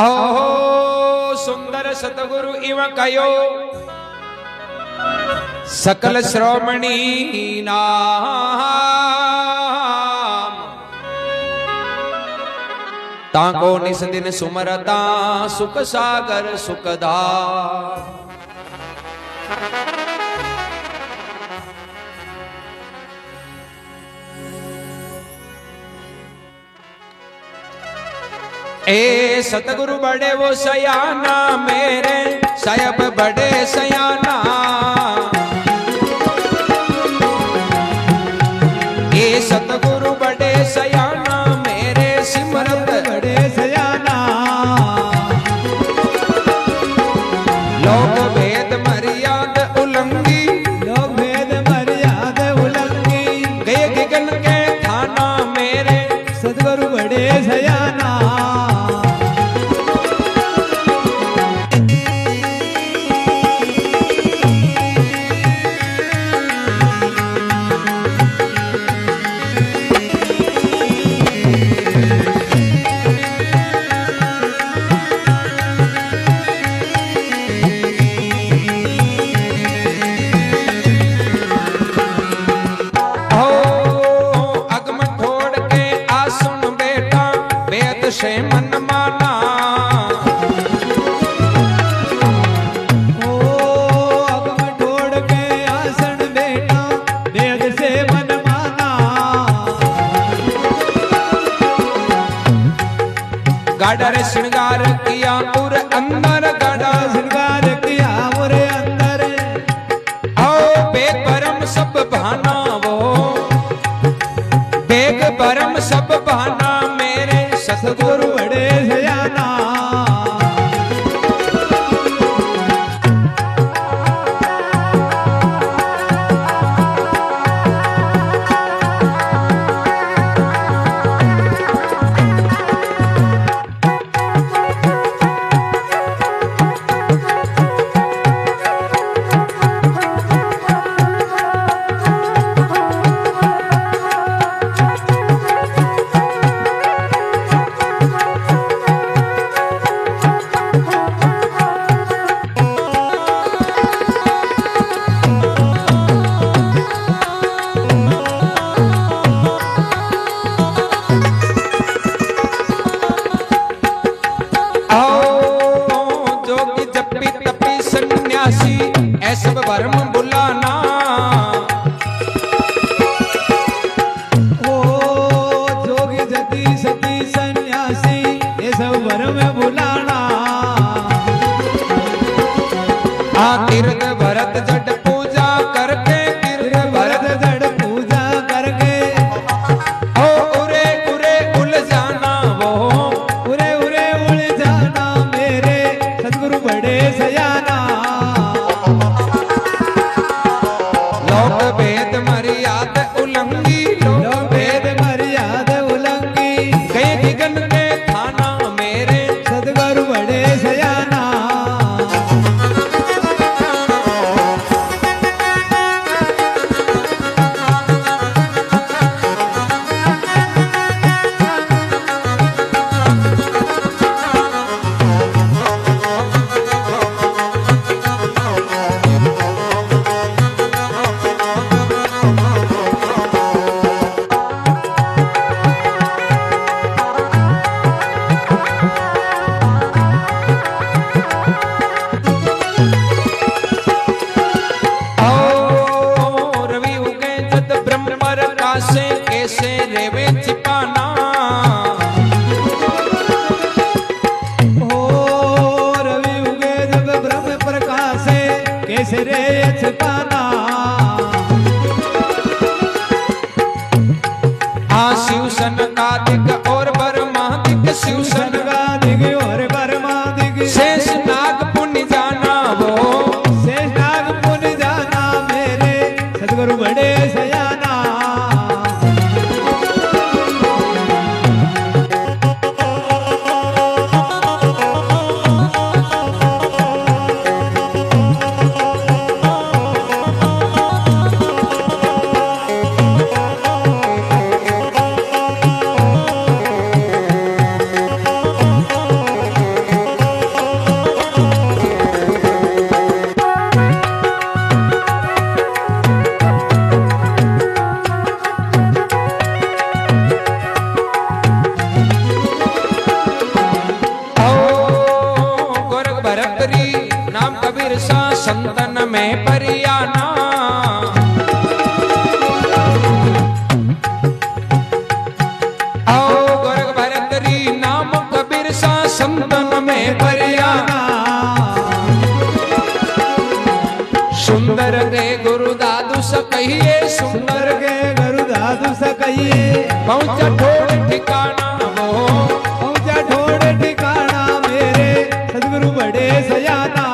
ओहो सुंदर सतगुरु इव कयो सकल श्रोमणी नाम ताको निस दिन सुमरता सुख सागर सुखदा। ए सतगुरु बड़े वो सयाना मेरे साहब बड़े सयाना। ए सतगुरु बड़े सयाना मेरे सिमरत बड़े सयाना। लोग भेद मर्याद उलंघी लोग भेद मर्याद उलंघी गए गगन के थाना मेरे सतगुरु बड़े सयाना। से मन माना ओ अगम ढोड़ के आसन बेटा वेद से मन माना। गाड़ा रे श्रृंगार किया और अंदर गाड़ा श्रृंगार किया और अंदर आओ बेग परम सब भाना वो बेग परम सब भाना मेरे सतगुरु बड़े सयाना। सब भरम बुलाना ओ जोगी जति सती सन्यासी ये सब भरम बुलाना। आ तीर्थ भरत जट पूजा करके तीर्थ भरत जट पूजा करके ओ उरे उरे उल जाना वो उरे उरे उल जाना मेरे सतगुरु बड़े सयाना। लोक भेद मर्याद उलंघी लोक भेद मर्याद उलंघी गए गगन के थाना मेरे सतगुरु बड़े सयाना। कैसे रेवे छिपाना हो रवि उगे जब ब्रह्म प्रकाश कैसे रे छिपाना। आ शिव सनकादिक और बर्मादिक शिव सनकादिक और बर्मादिक शेष नाग पुण्य जाना वो शेष नाग पुण्य जाना मेरे सतगुरु बड़े सयाना। संतन में परियाना। आओ गोरख भरतरी नाम कबीर सा संतन में परियाना। सुंदर के गुरु दादू सकहिए, सुंदर के गुरु दादू सकहिए। पहुंचा ठोड़ ठिकाना वो, पहुंचा ठोड़ ठिकाना मेरे सदगुरु बड़े सयाना।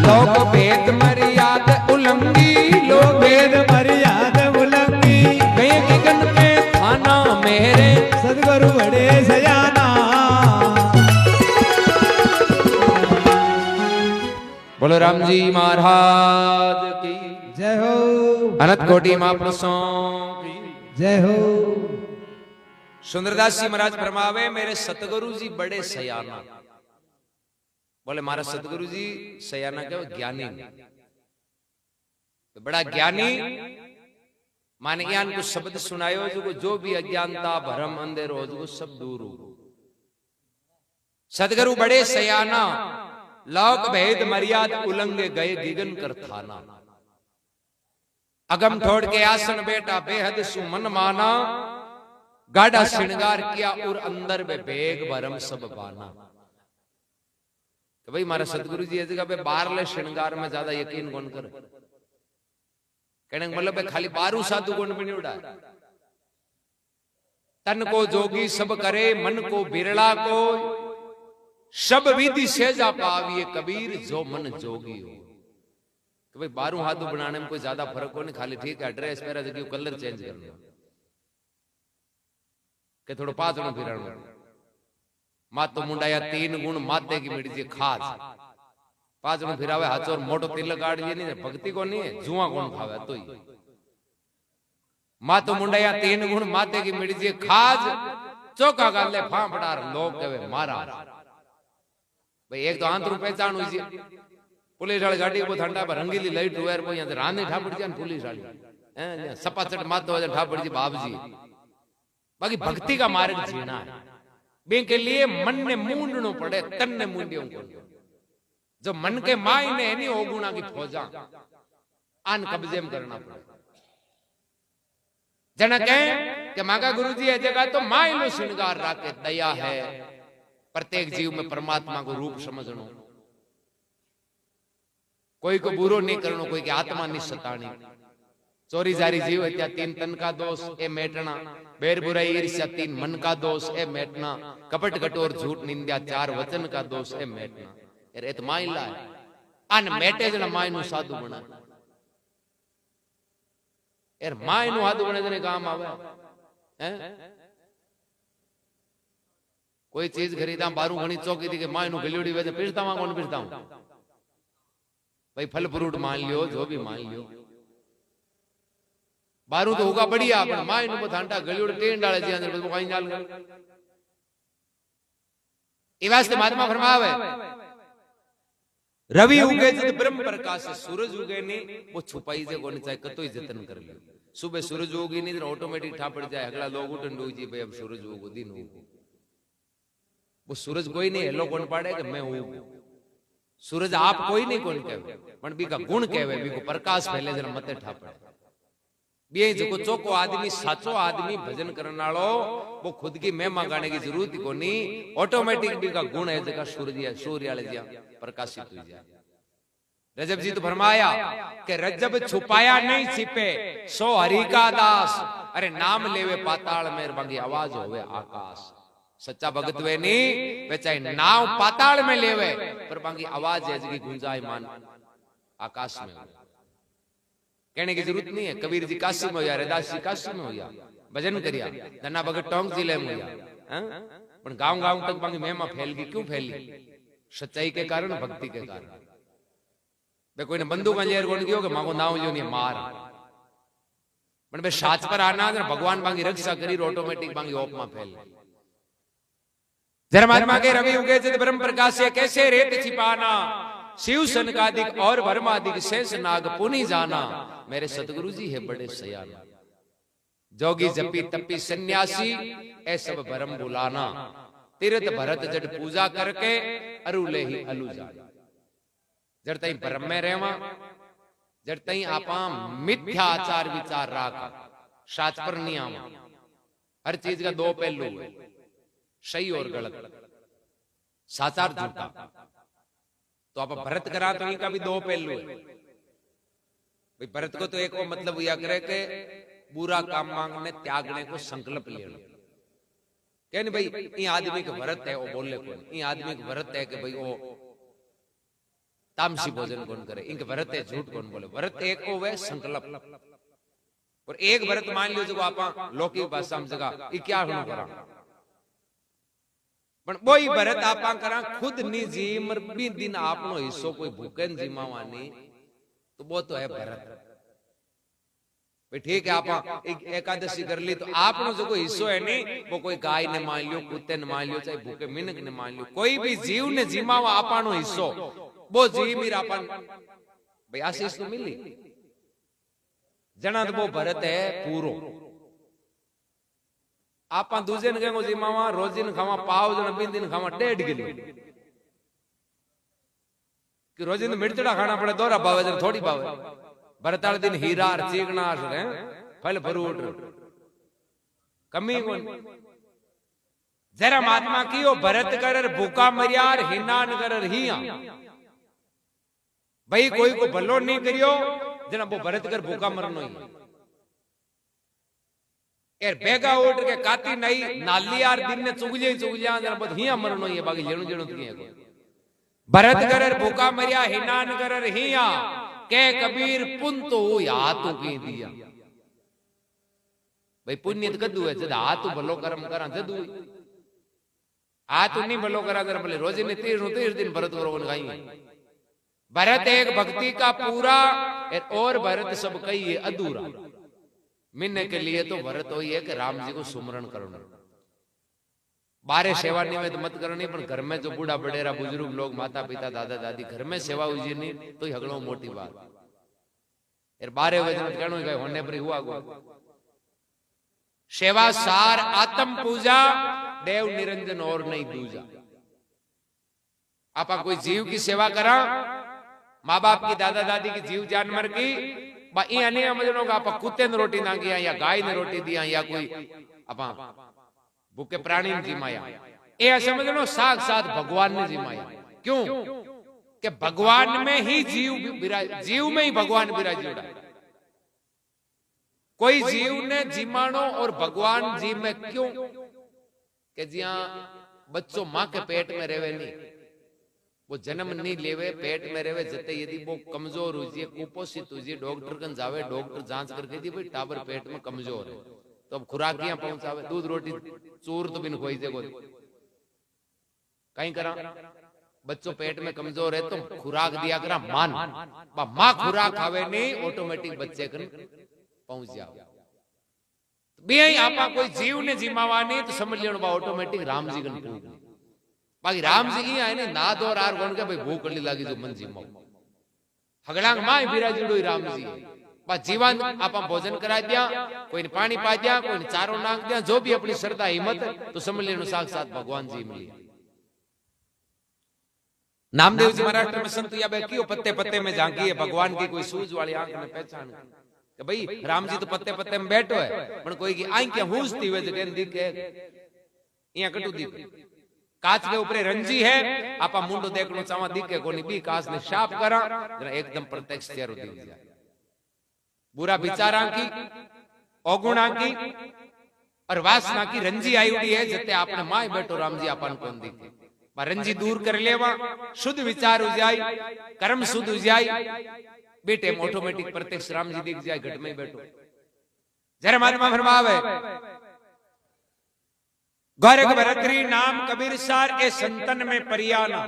लोक भेद मर्याद उल्लंघी, लोक भेद मर्याद उल्लंघी। गए गगन पे थाना मेरे सदगुरु बड़े सयाना। बोलो राम जी महाराज की जय हो। अनंत कोटि महापुरुषों की जय हो। सुंदरदास जी महाराज फरमावे मेरे सतगुरु जी बड़े सयाना। बोले मारा सतगुरु जी सयाना क्या ज्ञानी, तो बड़ा ज्ञानी माने ज्ञान को शब्द सुनायो जो भी अज्ञानता भरम अंधेरो जो सब दूर हो। सतगुरु बड़े सयाना, लोक भेद मर्याद उल्लंघे गए गिगन कर थाना। अगम छोड़ के आसन बेटा बेहद सुमन माना। गाढ़ा श्रृंगार किया और अंदर में बेग भरम सब बाना। तो भाई हमारा सतगुरु जी जगह पे बाहरले श्रृंगार में ज्यादा यकीन कौन करे। कहने का मतलब खाली बारू साधु कौन भी नहीं उड़ा। तन को जोगी सब करे, मन को बिरला को सब विधि से जा पाविए कबीर जो मन जोगी हो। तो भाई बारू हाथू बनाने में कोई ज्यादा फर्क हो नहीं, खाली ठीक है ड्रेस मेरा जगह कलर चेंज करना के थोड़ा पाचड़ो फिरण। मातो मुंडाया तीन गुण माते की मिड़ी खास पाचड़ो फिरावे हाथों और मोटो तिलक गाड़ लिए नहीं भक्ति को नहीं है, जुआ कौन खावे तो ही। मातो मुंडाया तीन गुण माते की मिड़ी खास चौका गाले फांफड़ार लोग कहे मारा। भाई एक तो आंतरू पहचान हुई जी पुलिस वाली गाड़ी को ठंडा पर रंगीली लाइट हुए वो यहाँ रानी ठाकुर जी पुलिस वाली सपाचट मात हो जाए ठाकुर जी बाप जी। बाकी भक्ति का मार्ग जीना है बे के लिए मन ने मूंडनो पड़े, तन ने मूंडियों को। जो मन के माई ने नहीं ओगुणा की फौजा आन कब्जे में करना पड़े। जना कहें कि मागा गुरु जी है जगह तो माई लो श्रृंगार राके दया है। प्रत्येक जीव में परमात्मा को रूप समझनो, कोई को बुरो नहीं करनो, कोई की आत्मा नहीं सतानी। चोरी जारी जीव है त्या तीन तन का दोष ए मेटना। बैर बुराई ईर्ष्या तीन मन का दोष ए मेटना। कपट कटोर झूठ निंदा चार वचन का दोष ए मेटना। यार तो माई ला अन मेटे जना माई नु साधु बना। यार माई नु साधु बने जने काम आवे हैं। कोई चीज खरीदा बारू घनी चौकी थी कि माई नु गलियोड़ी वजह पिरता वहां कौन पिरता हूं। भाई फल फ्रूट मान लियो जो भी मान लियो बारू तो होगा बढ़िया पर माई नु बथांटा गलियोड़ टेन डाले जी अंदर तो कहीं डाल गए। ई वास्ते महात्मा फरमावे रवि उगे जब ब्रह्म प्रकाश से सूरज उगे नहीं वो छुपाई से कोनी चाहे कतो ही जतन कर लियो। सुबह सूरज उगी नहीं तो ऑटोमेटिक ठा पड़ जाए अगला लोग उठन डू जी भाई अब सूरज उगो दिन उगो। वो सूरज कोई नहीं हेलो कौन पाड़े कि मैं हूं। सूरज आप कोई नहीं कौन कहवे पण बी का गुण कहवे बी को प्रकाश फैले जरा मते ठा पड़े। बे जो चोको आदमी साचो आदमी भजन करने वालो वो खुद की महिमा गाने की जरूरत ही कोनी। ऑटोमेटिक भी का गुण है जगह सूर्य वाले जिया प्रकाशित हो जाए। रजब जी तो फरमाया कि रजब छुपाया नहीं छिपे सो हरि का दास। अरे नाम लेवे पाताल में बाकी आवाज होवे आकाश। सच्चा भगत वे नहीं वे चाहे नाव पाताल में लेवे पर बाकी आवाज है जगी गुंजायमान आकाश में। कहने की जरूरत नहीं है। कबीर जी काशी में हो या रैदास जी काशी में हो या भजन करिया धन्ना भगत टोंक जिले में हो या पर गांव गांव तक बाकी महिमा फैल गई। क्यों फैली? सच्चाई के कारण भक्ति के कारण। बे कोई ने बंदूक अंजेर कोण गयो कि मांगो नाव जो नहीं मार पण बे साच पर आना भगवान बाकी रक्षा करी ऑटोमेटिक बाकी ओप में फैल। धर्मात्मा के रवि उगे जब ब्रह्म प्रकाश से कैसे रेत छिपाना। शिव सनकादिक और वर्मादिक शेष नाग पुनि जाना। मेरे सतगुरु जी है बड़े सयाना। जोगी जपी तपी सन्यासी ऐ सब भरम बुलाना। तीर्थ भरत जड पूजा करके अरु ले ही अलू जान। जड़ तई भ्रम में रहवा, जड़ तई आपा मिथ्या आचार विचार राख, साच पर नहीं आवा। हर चीज का दो पहलू है, सही और गलत, साचा और झूठा। तो आप भरत करा तो इनका भी दो पहलू है भाई। भरत को तो एक वो मतलब यह करे कि बुरा काम मांगने त्यागने को संकल्प लेना। क्या नहीं भाई, ये आदमी का व्रत है वो बोले कौन, ये आदमी का व्रत है कि भाई वो तामसी भोजन कौन करे, इनके व्रत है झूठ कौन बोले। व्रत एक वो है संकल्प, और एक व्रत मान लियो जो आप लौकिक भाषा में जगह ये क्या होना करा, पण वही व्रत आपा करा खुद नी जी मर भी दिन आपनो हिस्सो कोई भूखे जीमावानी, तो वो तो है व्रत भाई। ठीक है, आप एकादशी कर ली तो आपनो जो कोई हिस्सो है नहीं, वो कोई गाय ने मान लियो, कुत्ते ने मान लियो, चाहे भूखे मिनक ने मान लियो, कोई भी जीव ने जीमावा आपानो हिस्सो, वो जीव मीर आपन भाई आशीष तो मिली। जना तो वो भरत है पूरो। आपा दूजे ने कहेंगे जीमावा रोजी ने खावा पाव, जना बिन दिन खावा 1.5 किलो, कि रोजी ने मिर्चड़ा खाना पड़े दोरा भावे जरा थोड़ी भावे। भरताल दिन हीरा चीकना फल फ्रूट कमी कौन। जरा महात्मा की ओ भरत कर भूखा मरियार हिनान कर हिया भाई, कोई को भलो नहीं करियो जना वो भरत कर भूखा मरनो ही। यार बेगा उठ के काती नहीं नाली यार दिन ने चुगलिया जना बद हिया मरनो ही, बाकी जेणु जेणु की भरत कर भूखा मरिया हिनान कर हिया के कबीर पुन तो हाथ की दिया भाई। पुण्य कदू है जद हाथ भलो कर्म करा जदू, हाथ नहीं भलो करा जरा भले रोजी ने 30 दिन भरत करो खाई। भरत एक भक्ति का पूरा और भरत सब कही है अधूरा। मिलने के लिए तो भरत वही है कि राम जी को सुमरण करना, बारे सेवा निवेद मत करनी, पर घर में जो बूढ़ा बड़ेरा बुजुर्ग लोग माता पिता दादा दादी घर में सेवा हुई नहीं तो ही हगड़ो मोटी बात। यार बारे वजन कहनो गए होने पर हुआ गो सेवा सार आत्म पूजा देव निरंजन और नहीं दूजा। आपा कोई जीव की सेवा करा, माँ बाप की दादा दादी की जीव जानवर की आप कुत्ते ने रोटी ना किया या गाय ने रोटी दिया या कोई आपा भूखे प्राणी ने जिमाया, ये समझ लो साक्षात भगवान ने जिमाया। क्यों कि भगवान में ही जीव में ही भगवान विराजित। कोई जीव ने जिमानो और भगवान जीव में क्यों कि जिया बच्चों मां के पेट में रेवे नहीं, वो जन्म नहीं लेवे पेट में रेवे, जते यदि वो कमजोर हुई कुपोषित हुई डॉक्टर कन जावे, डॉक्टर जांच करके दी भाई टाबर पेट में कमजोर है, तो अब खुराकियां पहुंचावे, दूध रोटी चूर तो बिन खोई से कहीं करा। बच्चों पेट में कमजोर है तो खुराक दिया करा मान, मां खुराक खावे नहीं ऑटोमेटिक बच्चे कन पहुंच जाओ। बे आपा कोई जीव ने जिमावा नहीं तो समझ लेना ऑटोमेटिक राम जी कन पूग। बाकी राम जी की आए नहीं ना दो रार गण के भाई भूख कली लागी जो मन जिमाओ हगड़ांग मां बिराजी राम जी बस जीवन आप भोजन करा दिया, कोई ने पानी पा दिया, कोई ने चारों नाक दिया, जो भी अपनी श्रद्धा हिम्मत तो समझ लेना साक्षात भगवान जी मिली। नामदेव जी महाराष्ट्र में संत या क्यों पत्ते पत्ते में झांकी है भगवान की कोई सूझ वाली आंख में पहचान कि भाई राम जी तो पत्ते पत्ते में बैठो है, पर कोई की आंख क्या हुजती हुए जगह दिखे यहाँ कटू दिखे कांच के ऊपर रंजी है आपा मुंडो देख लो चावा दिखे कोनी बी कांच ने शाप करा जरा एकदम प्रत्यक्ष चेहरो दिख जाए। बुरा विचारा की अवगुणा की और वासना की रंजी आई हुई है जते आपने माए बैठो राम जी आपन कौन दिखे। रंजी दूर कर लेवा, शुद्ध विचार हो जाए, कर्म शुद्ध हो जाए, बेटे ऑटोमेटिक प्रत्यक्ष राम जी दिख जाए घट में बैठो। जरा महात्मा फरमावे गोरख भरतरी नाम कबीर सार ए संतन में परियाना।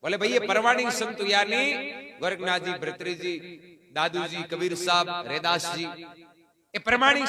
बोले भाई ये परवाणिक संत यानी गोरखनाथ जी, भरतरी जी, दादू जी, कबीर साहब, रैदास जी, ये प्रमाणिक